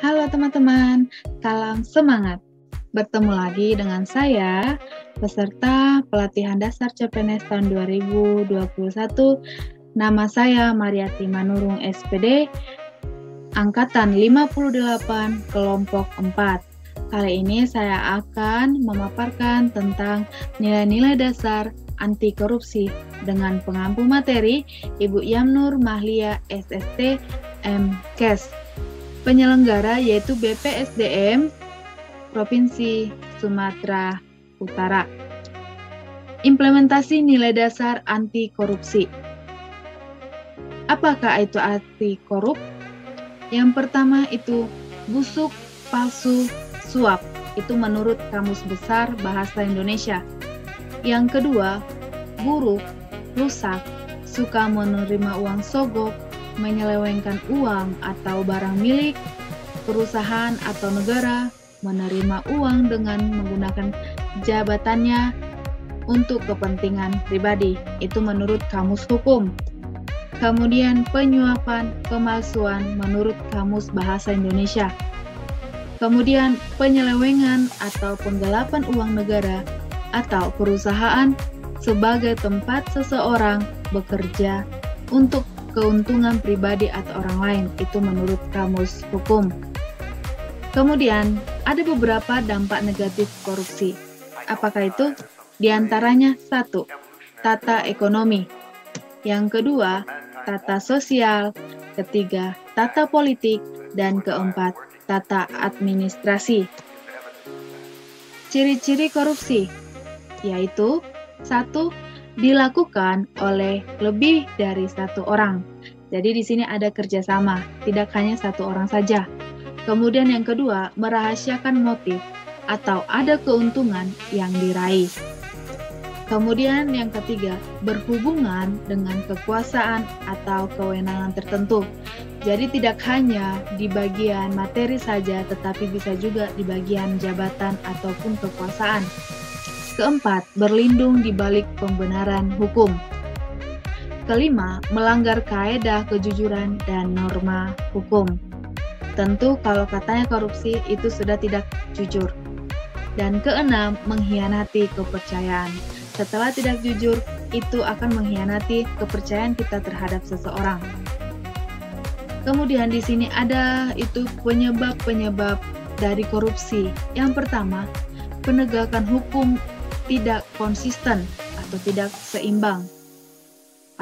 Halo teman-teman, salam semangat. Bertemu lagi dengan saya, peserta pelatihan dasar CPNS tahun 2021. Nama saya Mariati Manurung SPD, Angkatan 58, Kelompok 4. Kali ini saya akan memaparkan tentang nilai-nilai dasar anti korupsi dengan pengampu materi Ibu Yamnur Mahlia SST MKes. Penyelenggara yaitu BPSDM Provinsi Sumatera Utara. Implementasi nilai dasar anti korupsi. Apakah itu anti korup? Yang pertama itu busuk, palsu, suap. Itu menurut Kamus Besar Bahasa Indonesia. Yang kedua, buruk, rusak, suka menerima uang sogok, menyelewengkan uang atau barang milik perusahaan atau negara, menerima uang dengan menggunakan jabatannya untuk kepentingan pribadi. Itu menurut Kamus Hukum. Kemudian penyuapan, pemalsuan menurut Kamus Bahasa Indonesia. Kemudian penyelewengan atau penggelapan uang negara atau perusahaan sebagai tempat seseorang bekerja untuk keuntungan pribadi atau orang lain, itu menurut Kamus Hukum. Kemudian, ada beberapa dampak negatif korupsi. Apakah itu? Di antaranya, 1. Tata ekonomi. Yang kedua, tata sosial. Ketiga, tata politik. Dan keempat, tata administrasi. Ciri-ciri korupsi, yaitu 1. Dilakukan oleh lebih dari satu orang. Jadi di sini ada kerjasama, tidak hanya satu orang saja. Kemudian yang kedua, merahasiakan motif atau ada keuntungan yang diraih. Kemudian yang ketiga, berhubungan dengan kekuasaan atau kewenangan tertentu. Jadi tidak hanya di bagian materi saja, tetapi bisa juga di bagian jabatan ataupun kekuasaan. Keempat, berlindung di balik pembenaran hukum. Kelima, melanggar kaedah kejujuran dan norma hukum. Tentu kalau katanya korupsi itu sudah tidak jujur. Dan keenam, mengkhianati kepercayaan. Setelah tidak jujur, itu akan mengkhianati kepercayaan kita terhadap seseorang. Kemudian di sini ada itu penyebab-penyebab dari korupsi. Yang pertama, penegakan hukum tidak konsisten atau tidak seimbang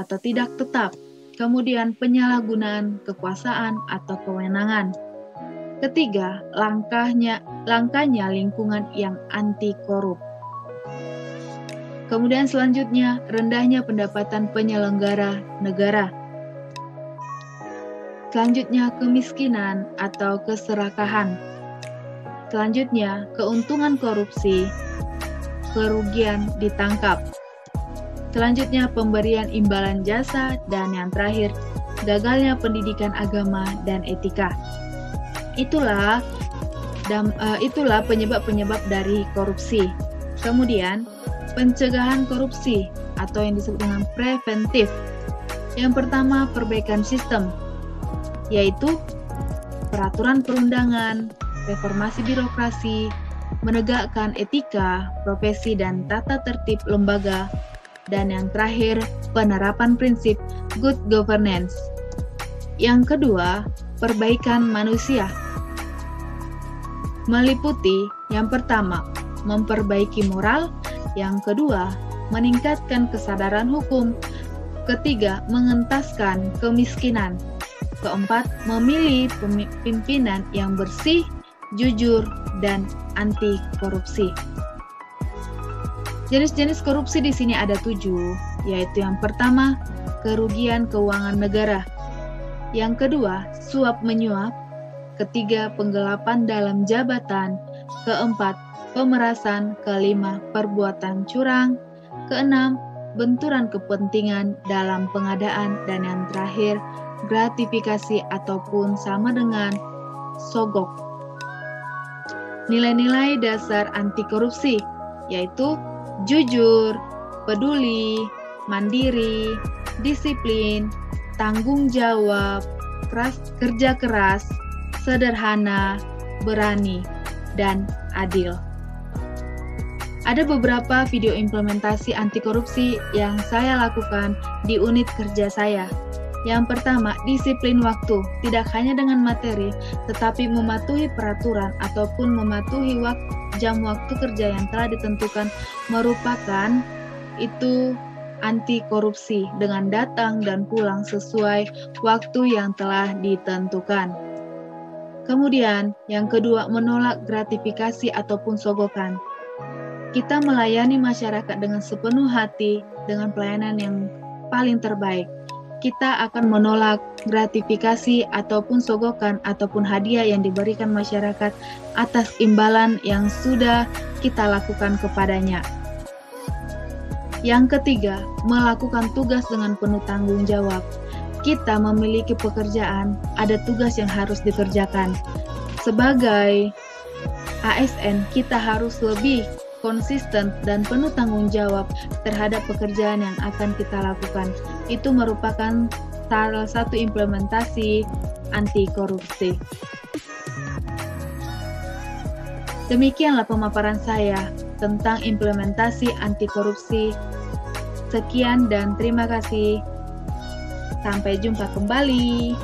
atau tidak tetap. Kemudian penyalahgunaan kekuasaan atau kewenangan. Ketiga, langkahnya lingkungan yang anti korup. Kemudian selanjutnya, rendahnya pendapatan penyelenggara negara. Selanjutnya, kemiskinan atau keserakahan. Selanjutnya, keuntungan korupsi, kerugian ditangkap. Selanjutnya pemberian imbalan jasa, dan yang terakhir gagalnya pendidikan agama dan etika. Itulah penyebab-penyebab dari korupsi. Kemudian pencegahan korupsi atau yang disebut dengan preventif. Yang pertama, perbaikan sistem, yaitu peraturan perundangan, reformasi birokrasi, menegakkan etika, profesi dan tata tertib lembaga, dan yang terakhir, penerapan prinsip good governance. Yang kedua, perbaikan manusia. Meliputi yang pertama, memperbaiki moral, yang kedua, meningkatkan kesadaran hukum, ketiga, mengentaskan kemiskinan, keempat, memilih pimpinan yang bersih, jujur, dan anti korupsi. Jenis-jenis korupsi di sini ada 7, yaitu yang pertama, kerugian keuangan negara. Yang kedua, suap menyuap. Ketiga, penggelapan dalam jabatan. Keempat, pemerasan. Kelima, perbuatan curang. Keenam, benturan kepentingan dalam pengadaan. Dan yang terakhir, gratifikasi ataupun sama dengan sogok. Nilai-nilai dasar anti korupsi, yaitu jujur, peduli, mandiri, disiplin, tanggung jawab, kerja keras, sederhana, berani, dan adil. Ada beberapa video implementasi anti korupsi yang saya lakukan di unit kerja saya. Yang pertama, disiplin waktu, tidak hanya dengan materi, tetapi mematuhi peraturan ataupun mematuhi jam waktu kerja yang telah ditentukan merupakan itu anti korupsi dengan datang dan pulang sesuai waktu yang telah ditentukan. Kemudian, yang kedua, menolak gratifikasi ataupun sogokan. Kita melayani masyarakat dengan sepenuh hati, dengan pelayanan yang paling terbaik. Kita akan menolak gratifikasi ataupun sogokan ataupun hadiah yang diberikan masyarakat atas imbalan yang sudah kita lakukan kepadanya. Yang ketiga, melakukan tugas dengan penuh tanggung jawab. Kita memiliki pekerjaan, ada tugas yang harus dikerjakan. Sebagai ASN, kita harus lebih konsisten dan penuh tanggung jawab terhadap pekerjaan yang akan kita lakukan. Itu merupakan salah satu implementasi anti korupsi. Demikianlah pemaparan saya tentang implementasi anti korupsi. Sekian dan terima kasih. Sampai jumpa kembali.